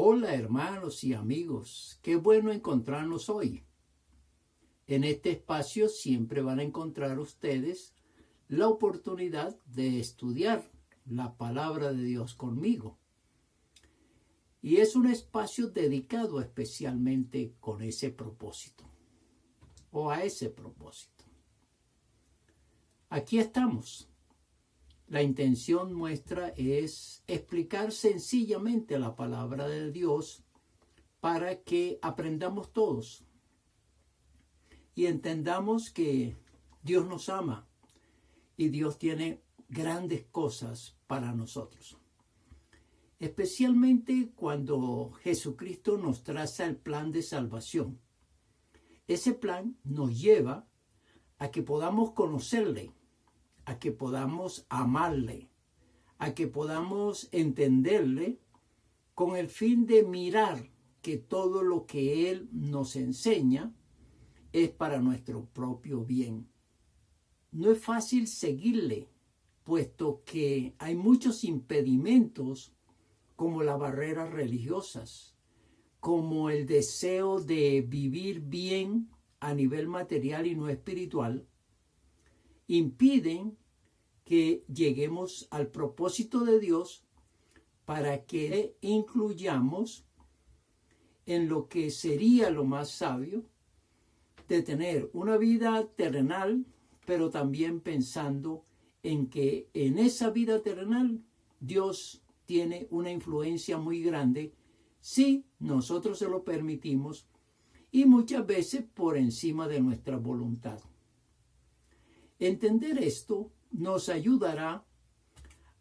Hola hermanos y amigos, qué bueno encontrarnos hoy. En este espacio siempre van a encontrar ustedes la oportunidad de estudiar la palabra de Dios conmigo. Y es un espacio dedicado especialmente con ese propósito, o a ese propósito. Aquí estamos. La intención nuestra es explicar sencillamente la palabra de Dios para que aprendamos todos y entendamos que Dios nos ama y Dios tiene grandes cosas para nosotros. Especialmente cuando Jesucristo nos traza el plan de salvación. Ese plan nos lleva a que podamos conocerle, a que podamos amarle, a que podamos entenderle con el fin de mirar que todo lo que Él nos enseña es para nuestro propio bien. No es fácil seguirle, puesto que hay muchos impedimentos como las barreras religiosas, como el deseo de vivir bien a nivel material y no espiritual, impiden que lleguemos al propósito de Dios para que incluyamos en lo que sería lo más sabio de tener una vida terrenal, pero también pensando en que en esa vida terrenal Dios tiene una influencia muy grande si nosotros se lo permitimos y muchas veces por encima de nuestra voluntad. Entender esto nos ayudará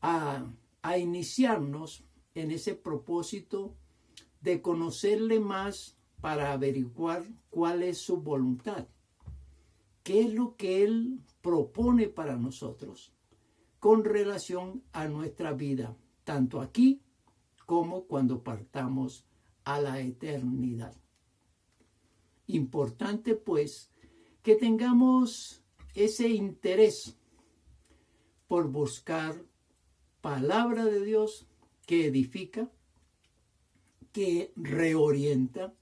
a iniciarnos en ese propósito de conocerle más para averiguar cuál es su voluntad, qué es lo que Él propone para nosotros con relación a nuestra vida, tanto aquí como cuando partamos a la eternidad. Importante pues que tengamos ese interés por buscar palabra de Dios que edifica, que reorienta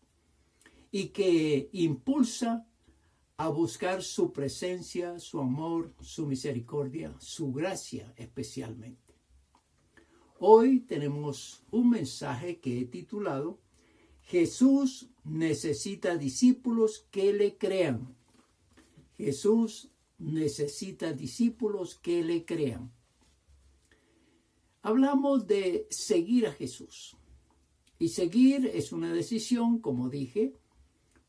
y que impulsa a buscar su presencia, su amor, su misericordia, su gracia especialmente. Hoy tenemos un mensaje que he titulado Jesús necesita discípulos que le crean. Jesús necesita discípulos que le crean. Hablamos de seguir a Jesús. Y seguir es una decisión, como dije,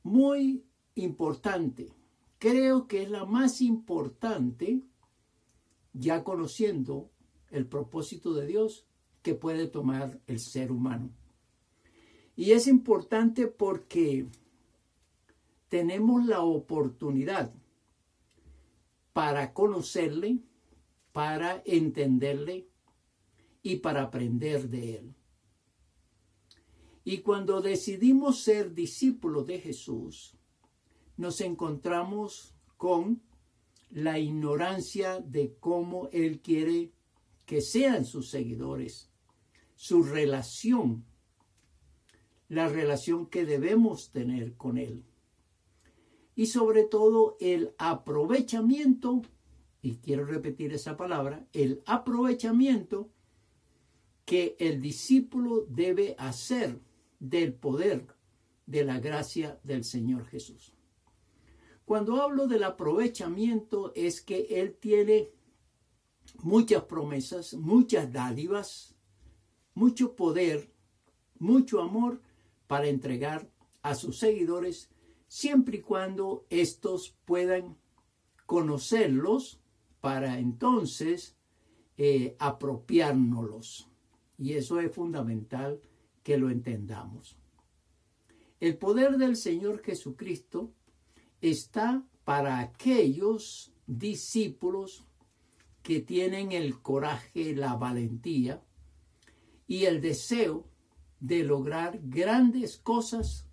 muy importante. Creo que es la más importante, ya conociendo el propósito de Dios, que puede tomar el ser humano. Y es importante porque tenemos la oportunidad para conocerle, para entenderle y para aprender de él. Y cuando decidimos ser discípulos de Jesús, nos encontramos con la ignorancia de cómo Él quiere que sean sus seguidores, su relación, la relación que debemos tener con Él. Y sobre todo el aprovechamiento, y quiero repetir esa palabra, el aprovechamiento que el discípulo debe hacer del poder de la gracia del Señor Jesús. Cuando hablo del aprovechamiento es que Él tiene muchas promesas, muchas dádivas, mucho poder, mucho amor para entregar a sus seguidores, siempre y cuando estos puedan conocerlos para entonces apropiárnoslos. Y eso es fundamental que lo entendamos. El poder del Señor Jesucristo está para aquellos discípulos que tienen el coraje, la valentía y el deseo de lograr grandes cosas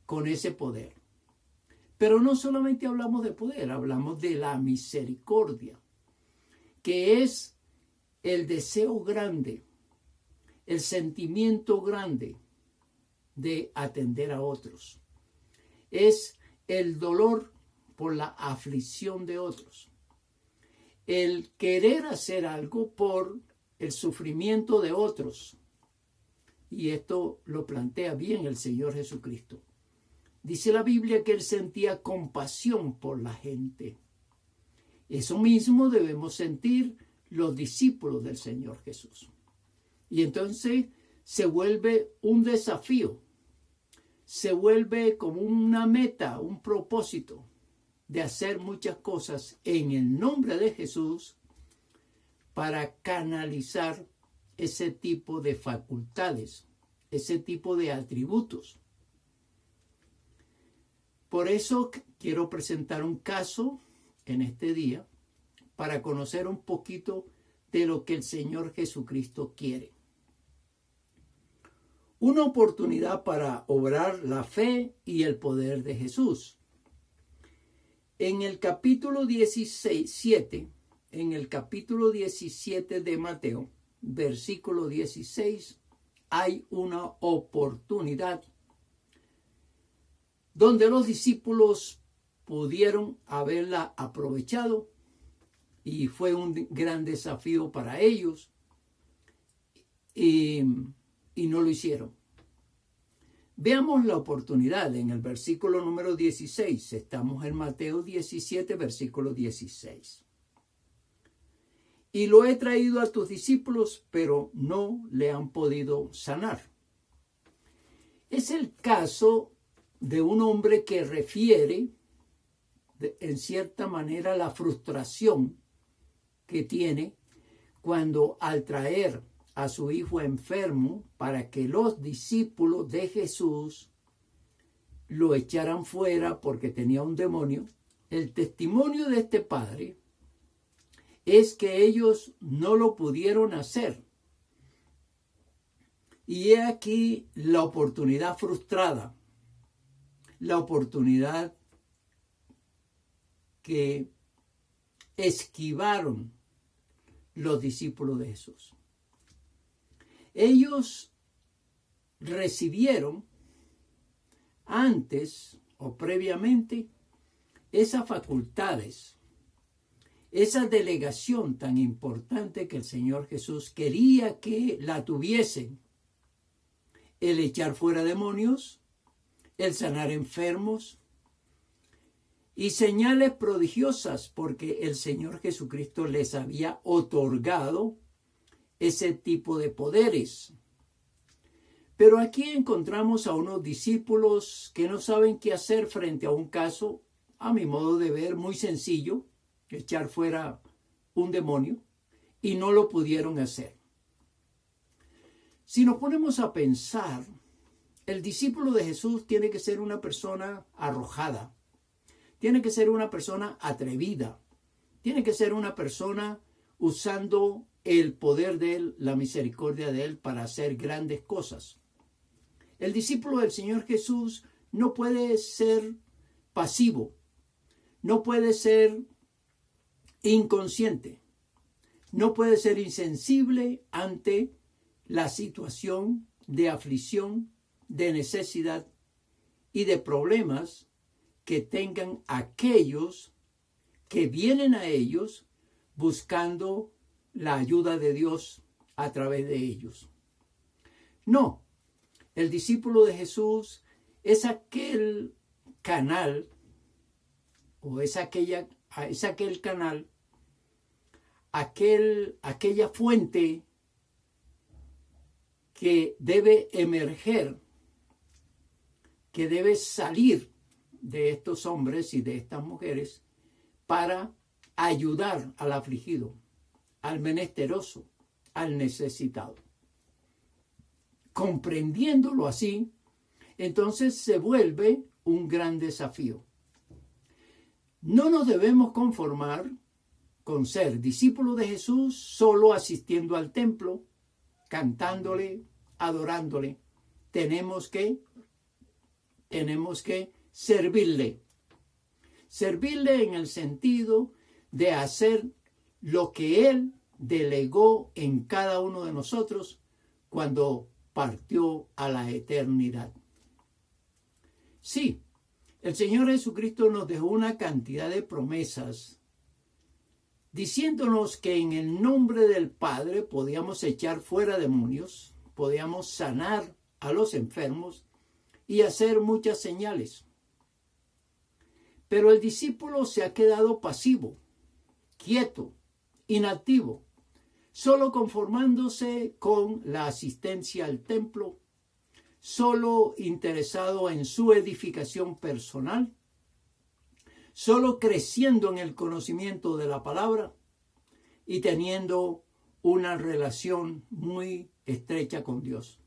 con ese poder. Pero no solamente hablamos de poder, hablamos de la misericordia, que es el deseo grande, el sentimiento grande de atender a otros. Es el dolor por la aflicción de otros. El querer hacer algo por el sufrimiento de otros. Y esto lo plantea bien el Señor Jesucristo. Dice la Biblia que Él sentía compasión por la gente. Eso mismo debemos sentir los discípulos del Señor Jesús. Y entonces se vuelve un desafío. Se vuelve como una meta, un propósito de hacer muchas cosas en el nombre de Jesús para canalizar ese tipo de facultades, ese tipo de atributos. Por eso quiero presentar un caso en este día para conocer un poquito de lo que el Señor Jesucristo quiere. Una oportunidad para obrar la fe y el poder de Jesús. En el capítulo 17, de Mateo, versículo 16, hay una oportunidad donde los discípulos pudieron haberla aprovechado y fue un gran desafío para ellos y no lo hicieron. Veamos la oportunidad en el versículo número 16. Estamos en Mateo 17, versículo 16. Y lo he traído a tus discípulos, pero no le han podido sanar. Es el caso de un hombre que refiere, en cierta manera, la frustración que tiene cuando al traer a su hijo enfermo para que los discípulos de Jesús lo echaran fuera porque tenía un demonio. El testimonio de este padre es que ellos no lo pudieron hacer. Y he aquí la oportunidad frustrada, la oportunidad que esquivaron los discípulos de Jesús. Ellos recibieron antes o previamente esas facultades, esa delegación tan importante que el Señor Jesús quería que la tuviesen: el echar fuera demonios, el sanar enfermos y señales prodigiosas, porque el Señor Jesucristo les había otorgado ese tipo de poderes. Pero aquí encontramos a unos discípulos que no saben qué hacer frente a un caso, a mi modo de ver, muy sencillo: echar fuera un demonio, y no lo pudieron hacer. Si nos ponemos a pensar, el discípulo de Jesús tiene que ser una persona arrojada, tiene que ser una persona atrevida, tiene que ser una persona usando el poder de Él, la misericordia de Él, para hacer grandes cosas. El discípulo del Señor Jesús no puede ser pasivo, no puede ser inconsciente, no puede ser insensible ante la situación de aflicción, de necesidad y de problemas que tengan aquellos que vienen a ellos buscando la ayuda de Dios a través de ellos. No, el discípulo de Jesús es aquel canal, o es aquel canal, aquella fuente que debe emerger, que debe salir de estos hombres y de estas mujeres para ayudar al afligido, al menesteroso, al necesitado. Comprendiéndolo así, entonces se vuelve un gran desafío. No nos debemos conformar con ser discípulos de Jesús solo asistiendo al templo, cantándole, adorándole. Tenemos que servirle. Servirle en el sentido de hacer lo que Él delegó en cada uno de nosotros cuando partió a la eternidad. Sí, el Señor Jesucristo nos dejó una cantidad de promesas diciéndonos que en el nombre del Padre podíamos echar fuera demonios, podíamos sanar a los enfermos y hacer muchas señales. Pero el discípulo se ha quedado pasivo, quieto, inactivo, solo conformándose con la asistencia al templo, solo interesado en su edificación personal, solo creciendo en el conocimiento de la palabra y teniendo una relación muy estrecha con Dios.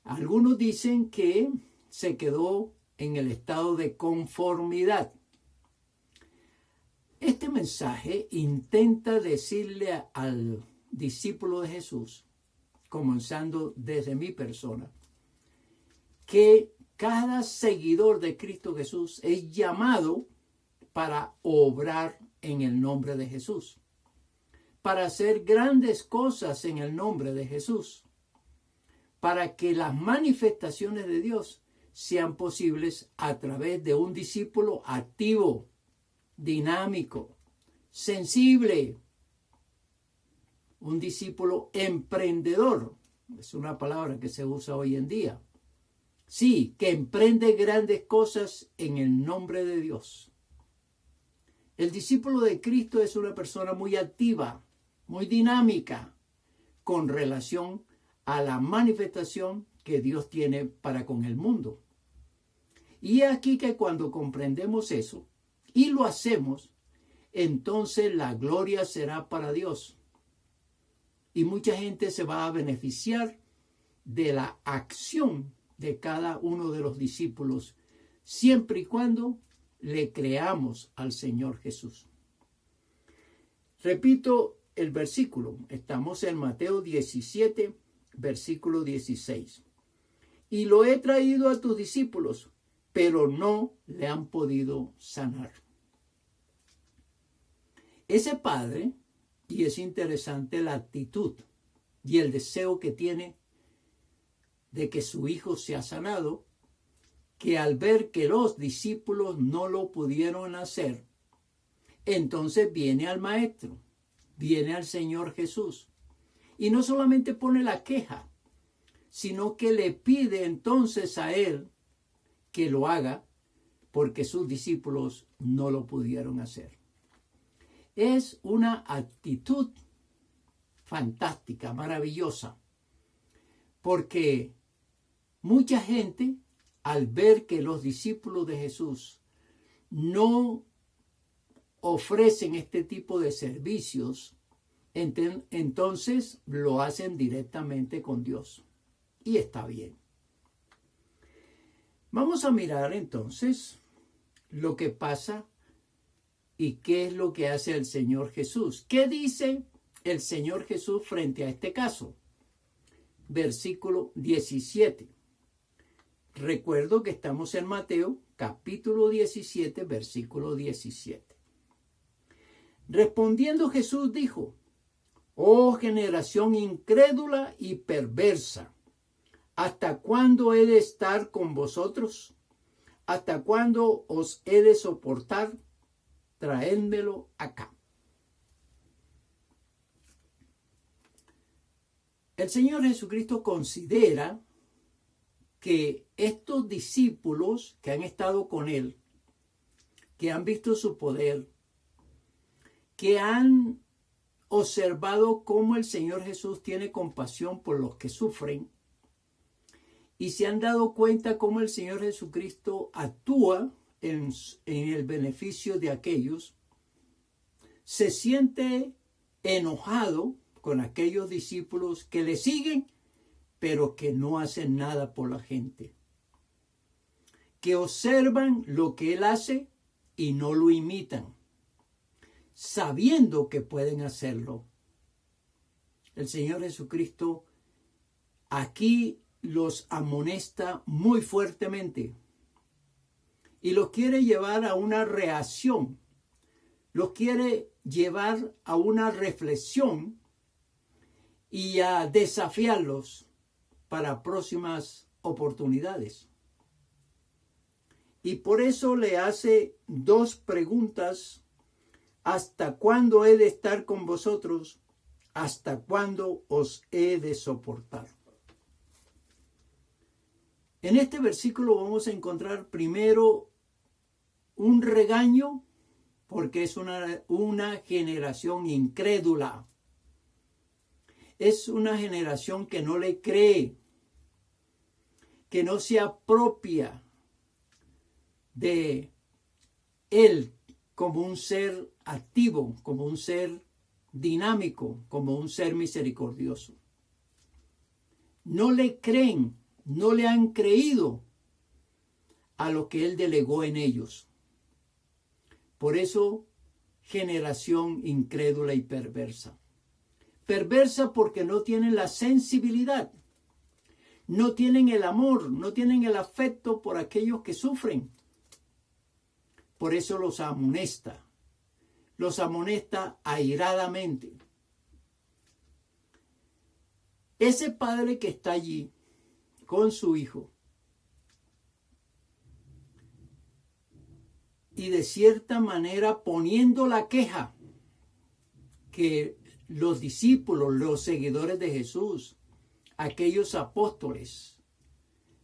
Algunos dicen que se quedó en el estado de conformidad. Este mensaje intenta decirle al discípulo de Jesús, comenzando desde mi persona, que cada seguidor de Cristo Jesús es llamado para obrar en el nombre de Jesús, para hacer grandes cosas en el nombre de Jesús, para que las manifestaciones de Dios sean posibles a través de un discípulo activo, dinámico, sensible, un discípulo emprendedor. Es una palabra que se usa hoy en día. Sí, que emprende grandes cosas en el nombre de Dios. El discípulo de Cristo es una persona muy activa, muy dinámica, con relación a la manifestación que Dios tiene para con el mundo. Y es aquí que cuando comprendemos eso y lo hacemos, entonces la gloria será para Dios. Y mucha gente se va a beneficiar de la acción de cada uno de los discípulos, siempre y cuando le creamos al Señor Jesús. Repito el versículo. Estamos en Mateo 17, versículo 16. Y lo he traído a tus discípulos, pero no le han podido sanar. Ese padre, y es interesante la actitud y el deseo que tiene de que su hijo sea sanado, que al ver que los discípulos no lo pudieron hacer, entonces viene al maestro, viene al Señor Jesús, y no solamente pone la queja, sino que le pide entonces a él que lo haga, porque sus discípulos no lo pudieron hacer. Es una actitud fantástica, maravillosa, porque mucha gente, al ver que los discípulos de Jesús no ofrecen este tipo de servicios, entonces lo hacen directamente con Dios. Y está bien. Vamos a mirar entonces lo que pasa y qué es lo que hace el Señor Jesús. ¿Qué dice el Señor Jesús frente a este caso? Versículo 17. Recuerdo que estamos en Mateo, capítulo 17, versículo 17. Respondiendo Jesús dijo: Oh generación incrédula y perversa, ¿hasta cuándo he de estar con vosotros? ¿Hasta cuándo os he de soportar? Traédmelo acá. El Señor Jesucristo considera que estos discípulos que han estado con Él, que han visto su poder, que han observado cómo el Señor Jesús tiene compasión por los que sufren, y se han dado cuenta cómo el Señor Jesucristo actúa en el beneficio de aquellos, se siente enojado con aquellos discípulos que le siguen, pero que no hacen nada por la gente, que observan lo que Él hace y no lo imitan, sabiendo que pueden hacerlo. El Señor Jesucristo aquí los amonesta muy fuertemente y los quiere llevar a una reacción, los quiere llevar a una reflexión y a desafiarlos para próximas oportunidades. Y por eso le hace dos preguntas. ¿Hasta cuándo he de estar con vosotros? ¿Hasta cuándo os he de soportar? En este versículo vamos a encontrar primero un regaño, porque es una generación incrédula. Es una generación que no le cree, que no se apropia de él como un ser activo, como un ser dinámico, como un ser misericordioso. No le creen, no le han creído a lo que él delegó en ellos. Por eso, generación incrédula y perversa. Perversa porque no tienen la sensibilidad, no tienen el amor, no tienen el afecto por aquellos que sufren. Por eso los amonesta airadamente. Ese padre que está allí con su hijo y de cierta manera poniendo la queja que los discípulos, los seguidores de Jesús, aquellos apóstoles,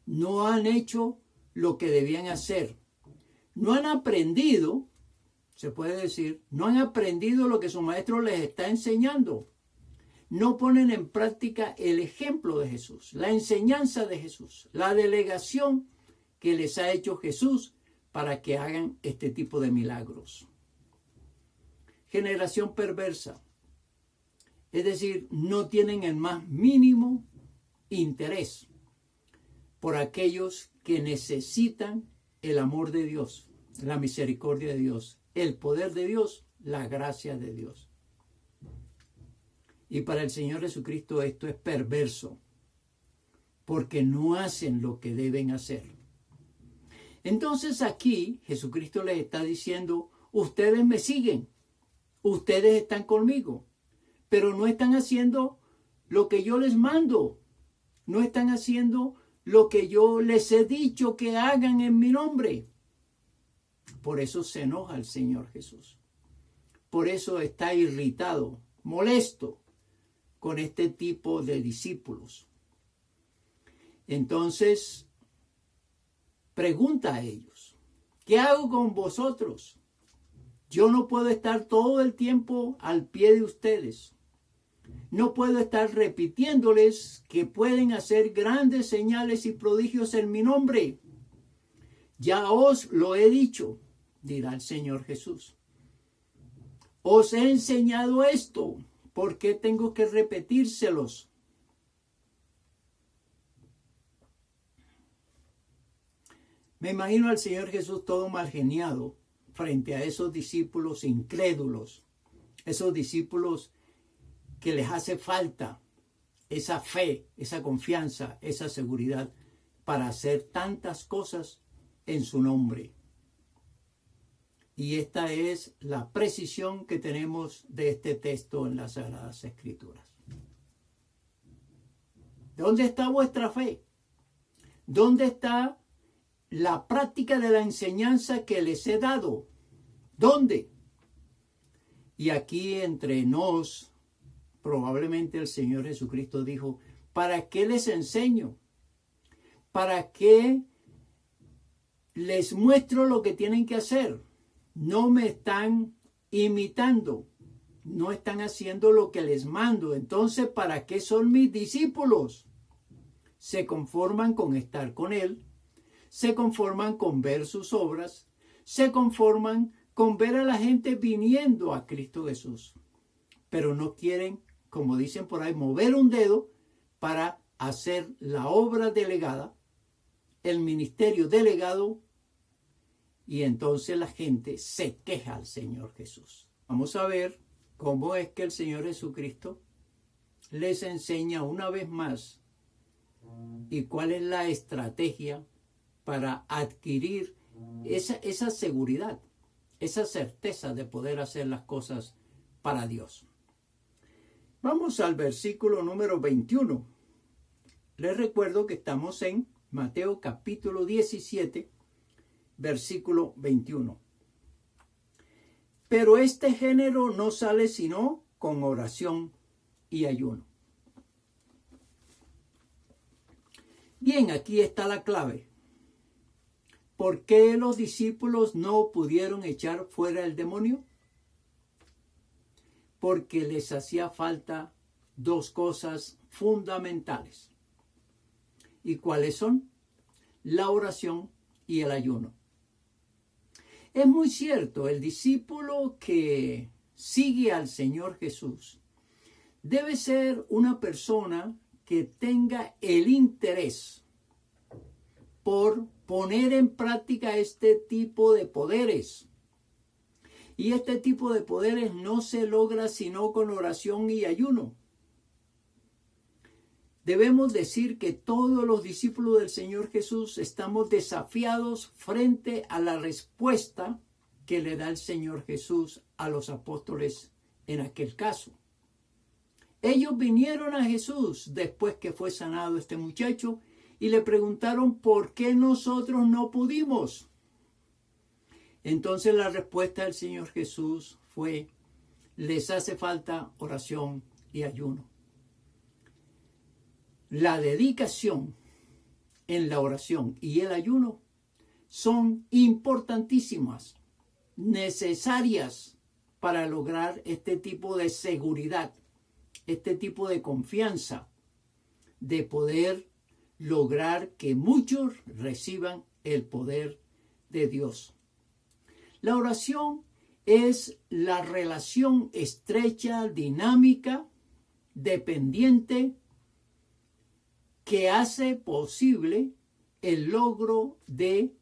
no han hecho lo que debían hacer. No han aprendido, se puede decir, no han aprendido lo que su maestro les está enseñando. No ponen en práctica el ejemplo de Jesús, la enseñanza de Jesús, la delegación que les ha hecho Jesús para que hagan este tipo de milagros. Generación perversa. Es decir, no tienen el más mínimo interés por aquellos que necesitan el amor de Dios, la misericordia de Dios, el poder de Dios, la gracia de Dios. Y para el Señor Jesucristo esto es perverso, porque no hacen lo que deben hacer. Entonces aquí Jesucristo les está diciendo, ustedes me siguen, ustedes están conmigo, pero no están haciendo lo que yo les mando, no están haciendo lo que yo les he dicho que hagan en mi nombre. Por eso se enoja el Señor Jesús. Por eso está irritado, molesto con este tipo de discípulos. Entonces, pregunta a ellos, ¿qué hago con vosotros? Yo no puedo estar todo el tiempo al pie de ustedes. No puedo estar repitiéndoles que pueden hacer grandes señales y prodigios en mi nombre. Ya os lo he dicho, dirá el Señor Jesús. Os he enseñado esto, ¿por qué tengo que repetírselos? Me imagino al Señor Jesús todo mal geniado frente a esos discípulos incrédulos, esos discípulos que les hace falta esa fe, esa confianza, esa seguridad para hacer tantas cosas en su nombre. Y esta es la precisión que tenemos de este texto en las Sagradas Escrituras. ¿Dónde está vuestra fe? ¿Dónde está la práctica de la enseñanza que les he dado? ¿Dónde? Y aquí entre nos, probablemente el Señor Jesucristo dijo, ¿para qué les enseño? ¿Para qué les muestro lo que tienen que hacer? No me están imitando, no están haciendo lo que les mando. Entonces, ¿para qué son mis discípulos? Se conforman con estar con Él, se conforman con ver sus obras, se conforman con ver a la gente viniendo a Cristo Jesús, pero no quieren, como dicen por ahí, mover un dedo para hacer la obra delegada, el ministerio delegado, y entonces la gente se queja al Señor Jesús. Vamos a ver cómo es que el Señor Jesucristo les enseña una vez más y cuál es la estrategia para adquirir esa seguridad, esa certeza de poder hacer las cosas para Dios. Vamos al versículo número 21. Les recuerdo que estamos en Mateo capítulo 17 versículo 21. Pero este género no sale sino con oración y ayuno. Bien, aquí está la clave. ¿Por qué los discípulos no pudieron echar fuera el demonio? Porque les hacía falta dos cosas fundamentales. ¿Y cuáles son? La oración y el ayuno. Es muy cierto, el discípulo que sigue al Señor Jesús debe ser una persona que tenga el interés por poner en práctica este tipo de poderes. Y este tipo de poderes no se logra sino con oración y ayuno. Debemos decir que todos los discípulos del Señor Jesús estamos desafiados frente a la respuesta que le da el Señor Jesús a los apóstoles en aquel caso. Ellos vinieron a Jesús después que fue sanado este muchacho y le preguntaron por qué nosotros no pudimos. Entonces la respuesta del Señor Jesús fue: les hace falta oración y ayuno. La dedicación en la oración y el ayuno son importantísimas, necesarias para lograr este tipo de seguridad, este tipo de confianza, de poder lograr que muchos reciban el poder de Dios. La oración es la relación estrecha, dinámica, dependiente, que hace posible el logro de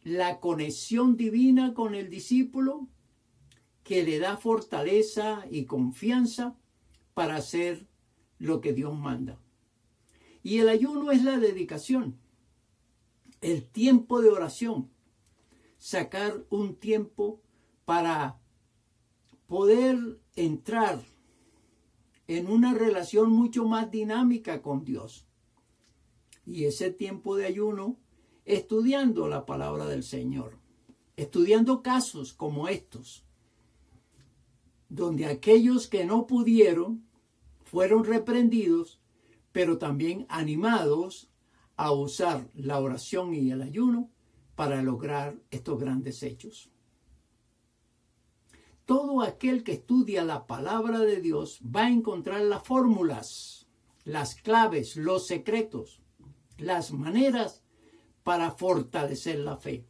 la conexión divina con el discípulo, que le da fortaleza y confianza para hacer lo que Dios manda. Y el ayuno es la dedicación, el tiempo de oración, sacar un tiempo para poder entrar en una relación mucho más dinámica con Dios. Y ese tiempo de ayuno, estudiando la palabra del Señor, estudiando casos como estos, donde aquellos que no pudieron fueron reprendidos, pero también animados a usar la oración y el ayuno para lograr estos grandes hechos. Todo aquel que estudia la palabra de Dios va a encontrar las fórmulas, las claves, los secretos, las maneras para fortalecer la fe,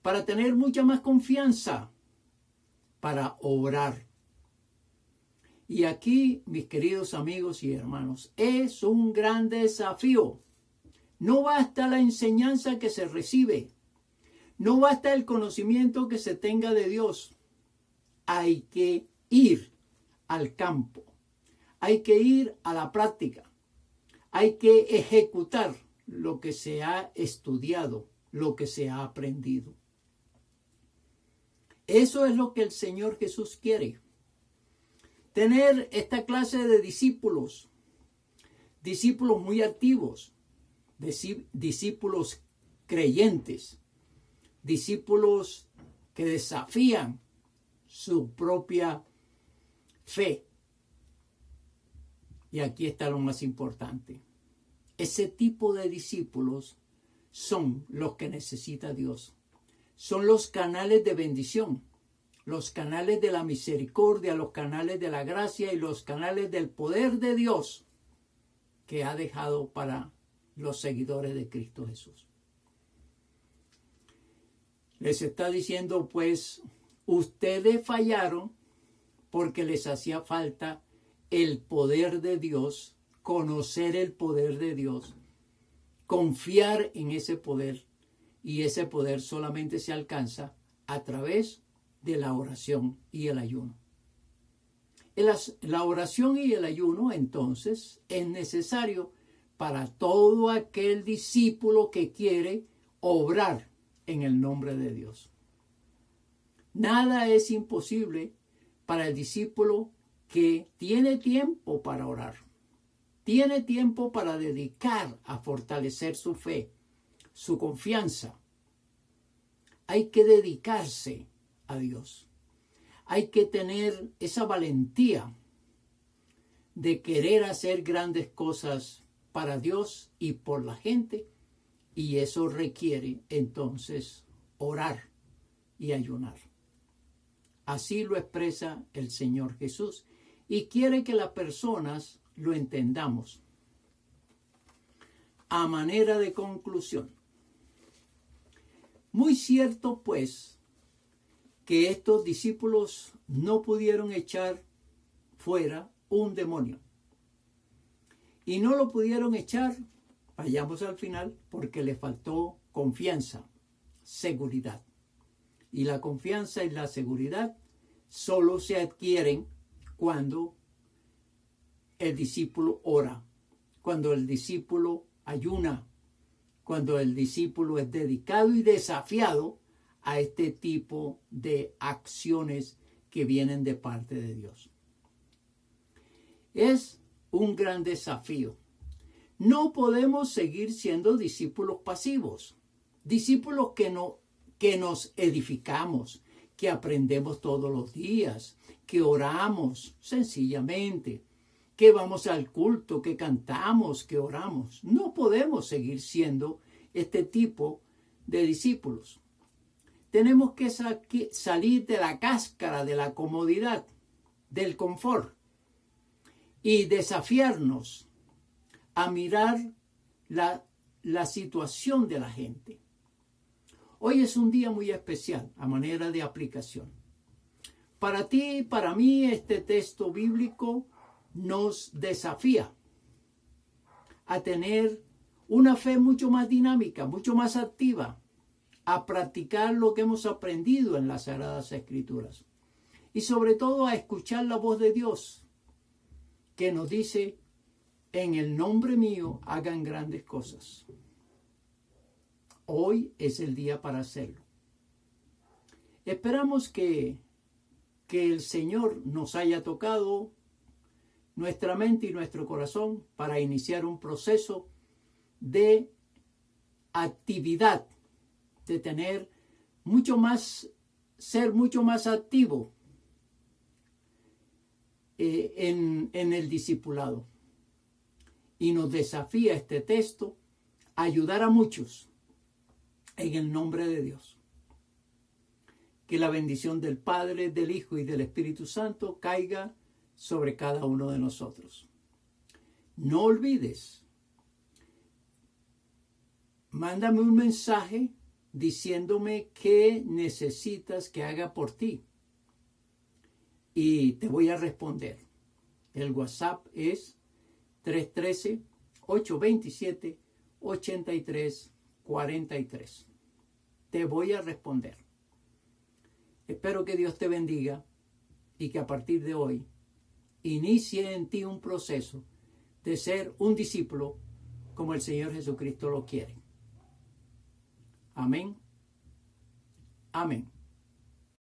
para tener mucha más confianza, para orar. Y aquí, mis queridos amigos y hermanos, es un gran desafío. No basta la enseñanza que se recibe, no basta el conocimiento que se tenga de Dios. Hay que ir al campo, hay que ir a la práctica, hay que ejecutar lo que se ha estudiado, lo que se ha aprendido. Eso es lo que el Señor Jesús quiere. Tener esta clase de discípulos, discípulos muy activos, discípulos creyentes, discípulos que desafían su propia fe. Y aquí está lo más importante. Ese tipo de discípulos son los que necesita Dios. Son los canales de bendición, los canales de la misericordia, los canales de la gracia y los canales del poder de Dios que ha dejado para los seguidores de Cristo Jesús. Les está diciendo, pues, ustedes fallaron porque les hacía falta el poder de Dios, conocer el poder de Dios, confiar en ese poder, y ese poder solamente se alcanza a través de la oración y el ayuno. La oración y el ayuno, entonces, es necesario para todo aquel discípulo que quiere obrar en el nombre de Dios. Nada es imposible para el discípulo que tiene tiempo para orar, tiene tiempo para dedicar a fortalecer su fe, su confianza, hay que dedicarse a Dios. Hay que tener esa valentía de querer hacer grandes cosas para Dios y por la gente. Y eso requiere entonces orar y ayunar. Así lo expresa el Señor Jesús y quiere que las personas lo entendamos. A manera de conclusión, muy cierto pues que estos discípulos no pudieron echar fuera un demonio. Y no lo pudieron echar, vayamos al final, porque le faltó confianza, seguridad. Y la confianza y la seguridad solo se adquieren cuando el discípulo ora, cuando el discípulo ayuna, cuando el discípulo es dedicado y desafiado a este tipo de acciones que vienen de parte de Dios. Es un gran desafío. No podemos seguir siendo discípulos pasivos, discípulos que nos edificamos, que aprendemos todos los días, que oramos sencillamente, que vamos al culto, que cantamos, que oramos. No podemos seguir siendo este tipo de discípulos. Tenemos que salir de la cáscara, de la comodidad, del confort y desafiarnos a mirar la situación de la gente. Hoy es un día muy especial a manera de aplicación. Para ti y para mí este texto bíblico nos desafía a tener una fe mucho más dinámica, mucho más activa, a practicar lo que hemos aprendido en las Sagradas Escrituras y sobre todo a escuchar la voz de Dios que nos dice: en el nombre mío hagan grandes cosas. Hoy es el día para hacerlo. Esperamos que el Señor nos haya tocado nuestra mente y nuestro corazón para iniciar un proceso de actividad, de tener ser mucho más activo en el discipulado. Y nos desafía este texto a ayudar a muchos en el nombre de Dios. Que la bendición del Padre, del Hijo y del Espíritu Santo caiga sobre cada uno de nosotros. No olvides, mándame un mensaje diciéndome qué necesitas que haga por ti. Y te voy a responder. El WhatsApp es 313-827-8343. Te voy a responder. Espero que Dios te bendiga y que a partir de hoy inicie en ti un proceso de ser un discípulo como el Señor Jesucristo lo quiere. Amén. Amén.